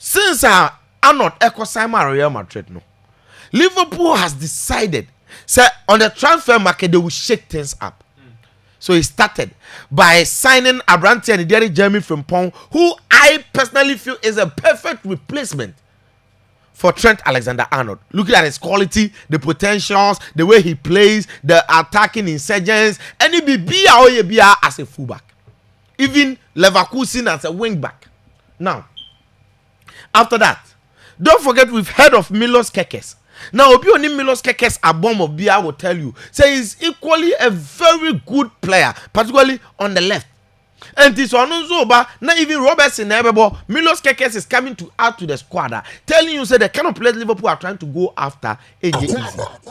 since Arnold Echo Simon Real Madrid no, Liverpool has decided say on the transfer market they will shake things up. So he started by signing Abrante and Jeremy Frimpong, who I personally feel is a perfect replacement for Trent Alexander-Arnold. Looking at his quality, the potentials, the way he plays, the attacking insurgents, and he be as a fullback. Even Leverkusen as a wing back. Now, after that, don't forget we've heard of Milos Kekes. Now, if you only Milos Kekes a bomb of beer, I will tell you, say he's equally a very good player, particularly on the left. And this one also, but not even Robertson, Milos Kekes is coming to add to the squad, telling you say the kind of players Liverpool are trying to go after.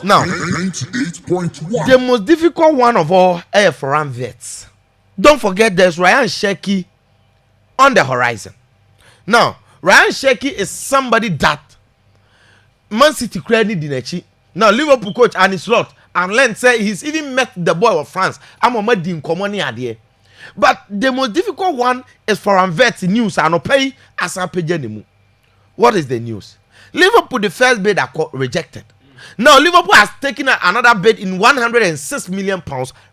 Now, the most difficult one of all is Florian Wirtz. Don't forget there's Ryan Cherki on the horizon. Now, Ryan Cherki is somebody that Man City credit Dinechi. Now, Liverpool coach Arne Slot and Len say he's even met the boy of France. I'm a in common idea. But the most difficult one is for Wirtz news and pay as a page. What is the news? Liverpool, the first bid are rejected. Now, Liverpool has taken another bid in £106 million,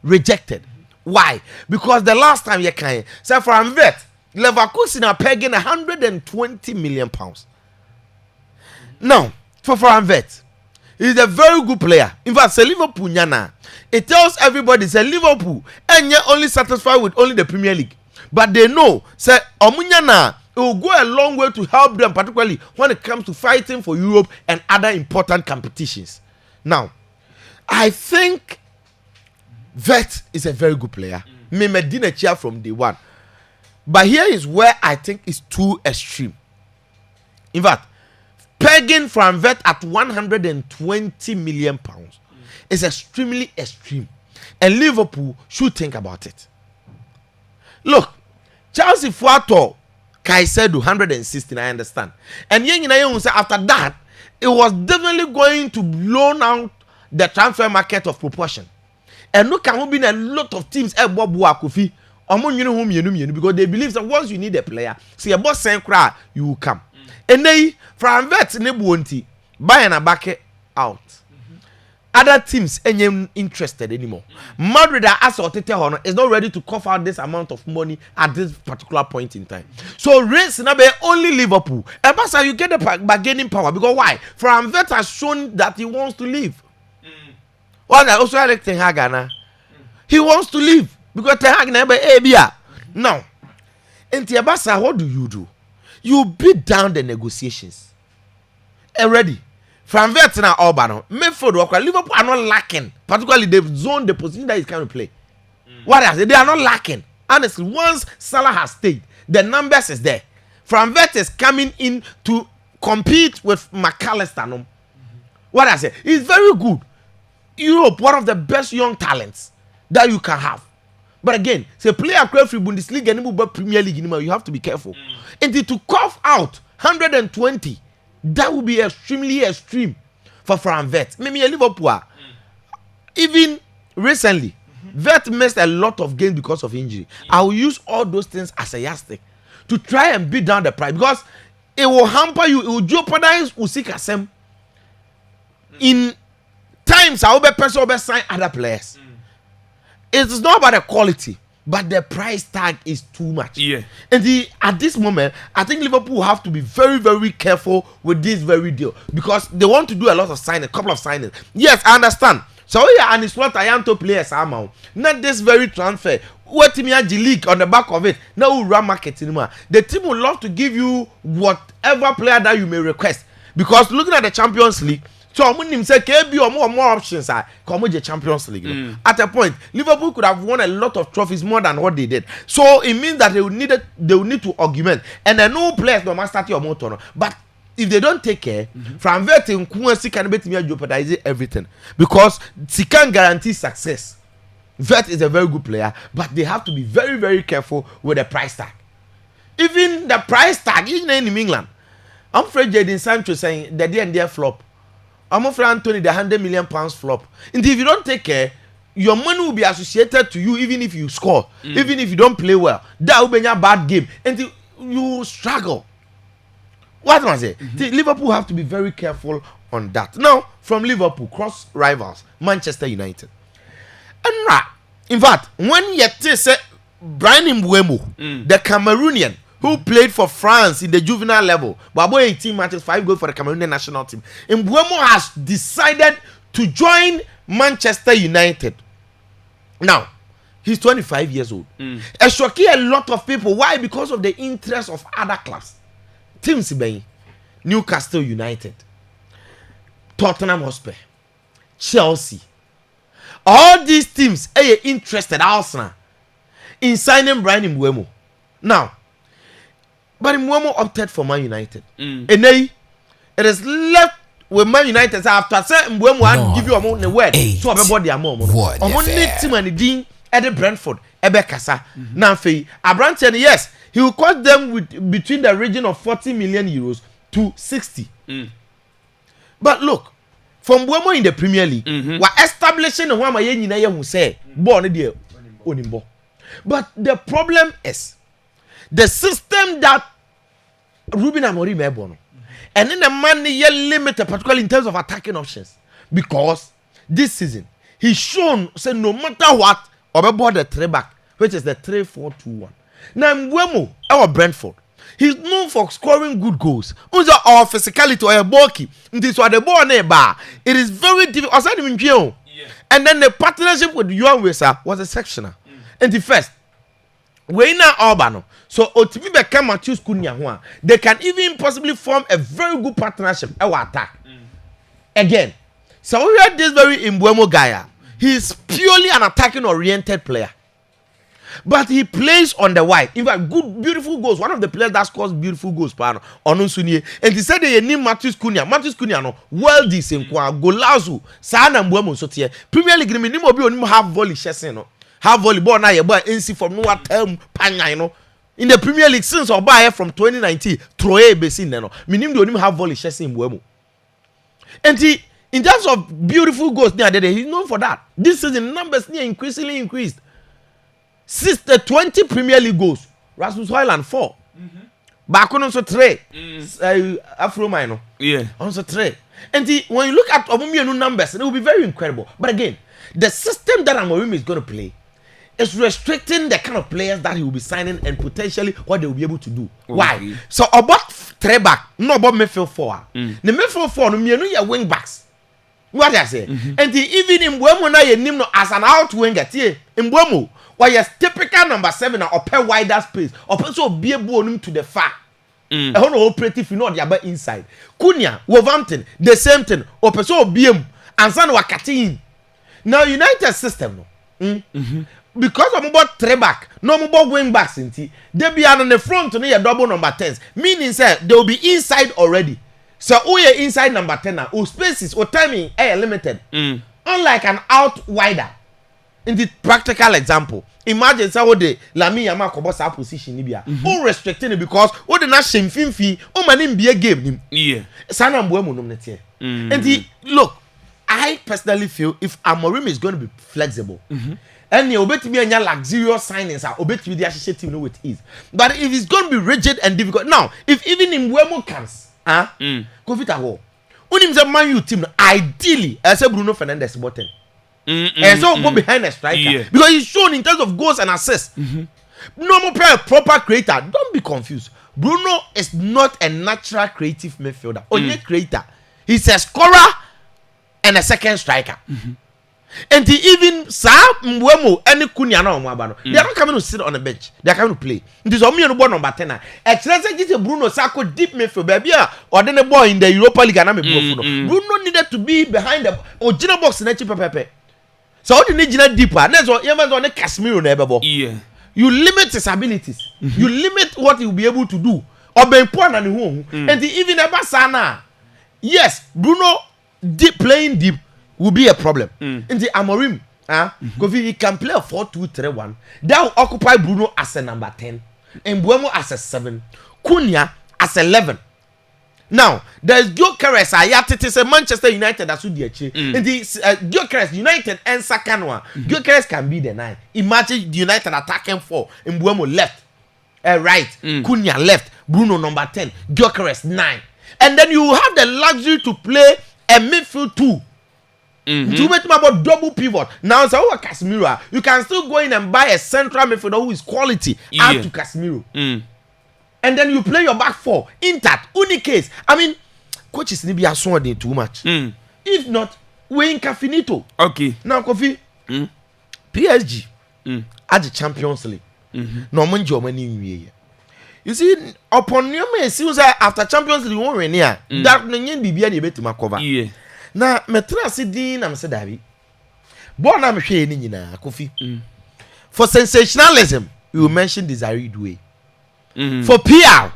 rejected. Why? Because the last time you can say for Wirtz, Leverkusen are paying £120 million. Now, for Wirtz, he's a very good player. In fact, say Liverpool nyana. It tells everybody say Liverpool and yet only satisfied with only the Premier League. But they know say Omunyana it will go a long way to help them, particularly when it comes to fighting for Europe and other important competitions. Now, I think Wirtz is a very good player. Me Medina cheer from day one. But here is where I think it's too extreme. In fact, pegging from Wirtz at £120 million is extremely extreme. And Liverpool should think about it. Look, Chelsea Fuato Kaisedu 116, I understand. And after that, it was definitely going to blow out the transfer market of proportion. And look, there have been a lot of teams because they believe that once you need a player, see a boss saying cry, you will come. And they from Wirtz ne buy and back out. Other teams ain't interested anymore. Madrid as is not ready to cover this amount of money at this particular point in time. So race be only Liverpool. And that's how you get the bargaining power. Because why? From Wirtz has shown that he wants to leave. Well, I also like Ten Hag. He wants to leave because Ten Hag never abia. Now, in Tiabasa, what do? You beat down the negotiations. Already. From Wirtz now, Albano, Medford, Liverpool are not lacking. Particularly the zone, the position that he's going to play. What else? They are not lacking. Honestly, once Salah has stayed, the numbers is there. From Wirtz is coming in to compete with McAllister. What I say? He's very good. Europe, one of the best young talents that you can have. But again, say player crave free Bundesliga and Premier League, you have to be careful. And to cough out 120. That would be extremely extreme for Florian Wirtz. Maybe a Liverpool. Even recently, Wirtz missed a lot of games because of injury. I will use all those things as a yardstick to try and beat down the price because it will hamper you. It will jeopardize Usika Sem. In times, I will be sign other players. It is not about the quality. But the price tag is too much. Yeah. And at this moment, I think Liverpool have to be very, very careful with this very deal. Because they want to do a lot of signings, a couple of signings. Yes, I understand. So yeah, and it's not I am to players somehow. Not this very transfer. What team had the league on the back of it? Now we run market anymore. The team would love to give you whatever player that you may request. Because looking at the Champions League, so I'm going to say KB or more options are come with the Champions League. At a point, Liverpool could have won a lot of trophies more than what they did. So it means that they will need to augment. And the new players no matter your motor. But if they don't take care, from there to Nkunsi can be jeopardize everything. Because she can't guarantee success. Wirtz is a very good player, but they have to be very, very careful with the price tag. Even the price tag, even in England, I'm afraid Jadon Sancho saying the day and their flop. I'm afraid Anthony the £100 million flop. And if you don't take care, your money will be associated to you even if you score, even if you don't play well. That will be a bad game. And you struggle. What am I saying? Liverpool have to be very careful on that. Now, from Liverpool, cross rivals, Manchester United. And in fact, when you say Brian Mbuemo, the Cameroonian who played for France in the juvenile level, but about 18 matches, 5 goals for the Cameroonian national team, Mbuemo has decided to join Manchester United. Now, he's 25 years old. It shocked a lot of people. Why? Because of the interest of other clubs. Teams being Newcastle United, Tottenham Hotspur, Chelsea. All these teams are interested Arsenal in signing Brian Mbuemo. Now, but Mbuemo opted for Man United. And it is left with Man United after saying Mbuemo and give you a money word. So everybody a more money. Only team and the Dean at Brentford, Ebekasa, Nanfi, Abranten, yes, he will cost them with between the region of 40 million euros to 60. But look, from Mbuemo in the Premier League, we're establishing one my who say, born there, Onimbo. But the problem is the system that Ruben Amorim Ebono, and then the money yet limited, particularly in terms of attacking options, because this season he's shown say no matter what, about the 3-back, which is the 3-4-2-1. Now Mbuemo, our Brentford, he's known for scoring good goals. Also, our physicality or a bulky. This was the ball nearby. It is very difficult. And then the partnership with Johan Wesa was exceptional. And the first, Wayna Albano. So Otibi became Matthews Kunya. They can even possibly form a very good partnership. Our attack. Again, so we had this very Mbuemo guy. He is purely an attacking oriented player. But he plays on the wide. In fact, good, beautiful goals. One of the players that scores beautiful goals, Pano, Onusunye. And he said they name Matthews Cunha. Matthews Cunha, no, well, this in Kwa, Golazu, Sana Mbuemo, Sotia. Premier League, Nimo be on half volley, Chesseno. Half volleyball, now you buy NC from no term, Panya, you know. In the Premier League, since or buy from 2019, Troye Bessin, no. Minim do him have volley, Chessing Mbuemo. And he, in terms of beautiful goals, he's known for that. This season, numbers near increasingly increased. Since the 20 Premier League goals, Rasmus Højlund 4. Back on also 3. Afro Mino. Yeah. Also 3. And when you look at Obumianu numbers, it will be very incredible. But again, the system that Amorim is going to play is restricting the kind of players that he will be signing and potentially what they will be able to do. Okay. Why? So about 3-back, not about midfield 4. The midfield 4, no, are wing backs. What I say? And even in Mbuemo na ye nim as an out winger, in Mbuemo. Why yes, typical number 7 or pair wider space or so be able to the far. I don't know operative, you know, the about inside. Cunha, Wolverhampton, the same thing. Or so BM and San Wakati. Now United system, because of about 3-back, no more wing backs in T. They be on the front to near double number 10s. Meaning, sir, they will be inside already. So, we inside number 10 now. Who spaces or timing are limited. Unlike an out wider. In the practical example, imagine how the Lami Yama Kobosa position Libya. Who restricting it because what the national fee, oh my name be a game. Yeah. Sana Mbuemo nominated. And look, I personally feel if Amorim is going to be flexible, and you bet me any luxurious signings are obey to the associate team know it is. But if it's going to be rigid and difficult, now if even Mbuemo comes, go fit at all. When him the Man U team, ideally, I say Bruno Fernandes button. And so go behind a striker because he's shown in terms of goals and assists. No more player, proper creator. Don't be confused. Bruno is not a natural creative midfielder. Only creator. He's a scorer and a second striker. And he even Mbuemo any Cunha no Mwabano. They are not coming to sit on the bench. They are coming to play. This is number number 10. Excellence Bruno Sako deep midfield baby or then the boy in the Europa League and Bruno needed to be behind the original box in Pepe. So what you need deeper. That's what you on the Casemiro never. Yeah. You limit his abilities. You limit what he will be able to do. Or be important and home. And even ever sana. Yes, Bruno deep playing deep will be a problem. In the Amorim, because he can play a 4-2-3-1. That will occupy Bruno as a number 10. And Mbuemo as a 7. Cunha as 11. Now, there's Gyökeres. It is a Manchester United that's who they achieve. In the Gyökeres United and Sakanwa. Gyökeres can be the 9. Imagine the United attacking 4 and Mbuemo left. right, Cunha left, Bruno number 10, Gyökeres 9. And then you have the luxury to play a midfield 2. To make about double pivot. Now, so Casemiro, you can still go in and buy a central midfielder who is quality add to Casemiro. And then you play your back 4 intact. Only case. I mean, coaches need to be assured too much. If not, we in finito. Okay. Now, Kofi, PSG at the Champions League. No man Germany. You see, upon your man, see after Champions League, you won't win here. That name be a bit to my cover. Yeah. Now, metra sidin am said David. Born am share ni nyina Kofi. For sensationalism, you will mention Desiree Doué. For PR,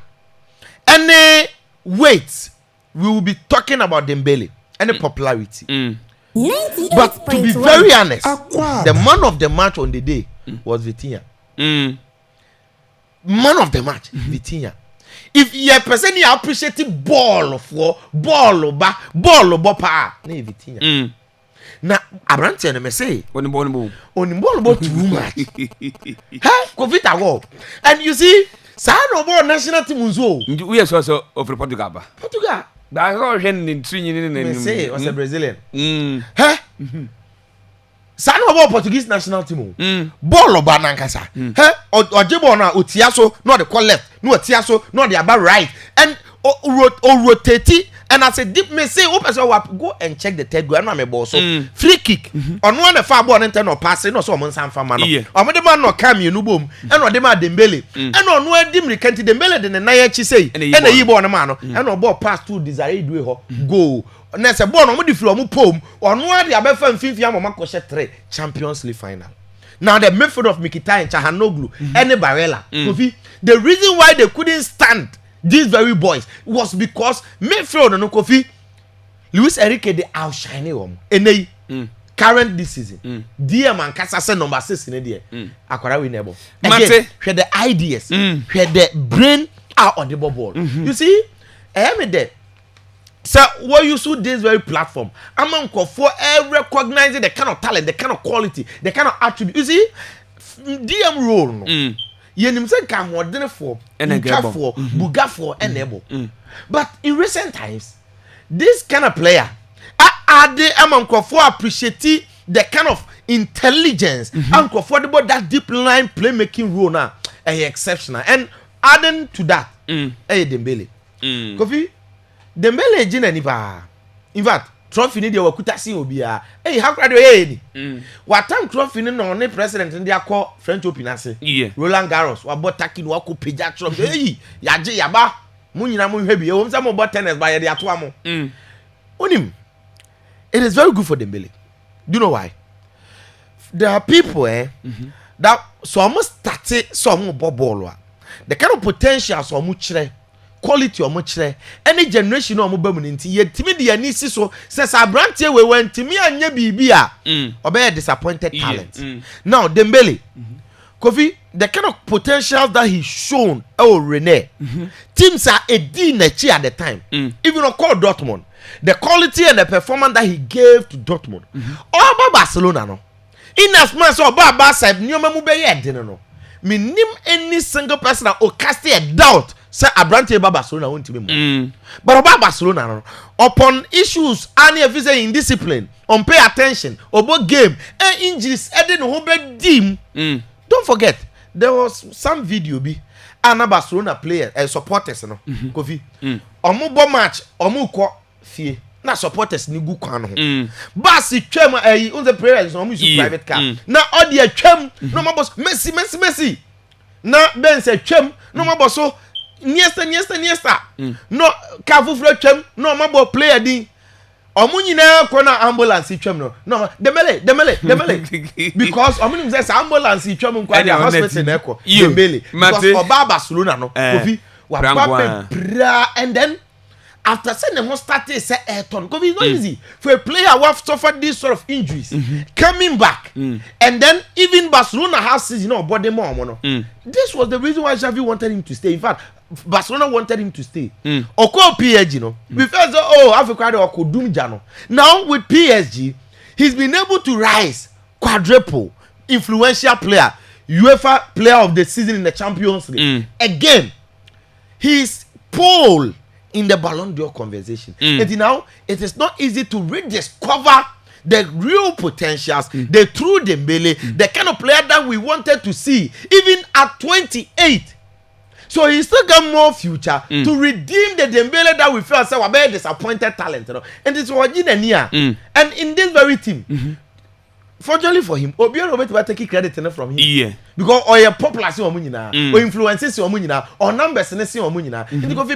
any weight, we will be talking about Dembele, any popularity. But to be very honest, the man of the match on the day was Vitinha. Man of the match, Vitinha. If you person you appreciate ball for ball pa na Vitinha. Na Abrante na me say on ball too much. Hey, Covid go. And you see, sa no ball national team nzo. We are so of Portugal. Portugal. Ba go hwen ni twinyi ni say was a Brazilian. Hey. Sa no ball Portuguese national team. Ball ba na nkasa. Hey, ojebo na otia so no the call left, no otia so no the about right. And rotate. And I said, deep me say, go and check the third goal. I'm a boss. Free kick. On one of far ball and turn or pass, no so man for man. Or the man no come you no boom. And on the man Dembele. And on one dim recant Dembele than the Nayachi say. And a Yibo on a man. And on ball pass to Desiree Doué go. Next a ball on the floor poem. On one the Abefa and Fifi Amakosha 3 Champions League final. Now the method of Mikita and Chahanoglu and the Barella. The reason why they couldn't stand these very boys was because midfield no Kofi Luis Enrique they outshine him current this season. DM and Kasa say number 6 in there. Akwara winnable. Again, share the ideas, share the brain out on the ball. You see, I am there. So what you should this very platform, I'm for recognizing the kind of talent, the kind of quality, the kind of attribute. You see, DM role. Yenim say can modern for buga for enable. But in recent times, this kind of player are they among for appreciate the kind of intelligence and comfortable that deep line playmaking role now exceptional. And adding to that, Dembele. Kofi Dembele jina ni ba. In fact, trophy ni de wakuta si obia. How crowd ni? What time trophy ni no ne president ndi akọ French Open ase. Roland Garros wa botaki no akọ peja trophy. Yaje yaba. Mu nyina mu hwe bi. O msa mo bot tennis ba ye de ato amo. Onim. It is very good for Dembele. Do you know why? There are people that some start some ball. The kind of potential some chire. Quality or much any generation or mobile yet timid and easy so says I brand we went to me and ye bibia or be a disappointed talent. Now Dembele Kofi, the kind of potential that he's shown Rene teams are a D nechi at the time. Even on call Dortmund, the quality and the performance that he gave to Dortmund or about Barcelona no in as much or Barca Nyoma Mubeye no me any single person or cast a doubt. Say Abrante Barcelona won't be but about Barcelona no, upon issues any of his indiscipline, on pay attention, about game, and injuries, don't forget there was some video be and Barcelona player supporters no Kofi omo match omo ko fie na supporters ni gu kwan ho basi twam on the players no use private car na all the twam no mabos Messi na Ben say twam no mabos so Niesta. No, Kafu Fletchem, no mabo player din. Omunina kona ambulance twem no. No, Dembele. Because omunim says ambulance twem kwa the hospital na ekọ. Dembele. Because Oba Barcelona no. Kofi wa bra and then after saying the started say Ayrton. Kofi it's not easy for a player who have suffered this sort of injuries coming back. And then even Barcelona has season no body more no. This was the reason why Xavi wanted him to stay. In fact, Barcelona wanted him to stay. Oko PSG no. We felt Africa or Dumjano. Now with PSG, he's been able to rise, quadruple, influential player. UEFA Player of the Season in the Champions League. Again, he's pole in the Ballon d'Or conversation. And now it is not easy to rediscover the real potentials, the true Dembele, the kind of player that we wanted to see, even at 28. So he still got more future to redeem the Dembele that we felt so about disappointed talent. You know? And it's what and in this very team, fortunately for him, Obiora will take credit from him. Yeah. Because or your population or influences or numbers and see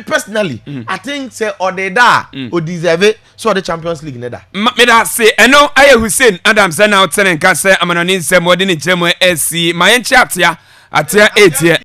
personally, I think say or they da or deserve it so the Champions League neither. Me that say eno aye Hussein Adams na out and can say I'm an in some more than Gemo SC my chat ya atia 8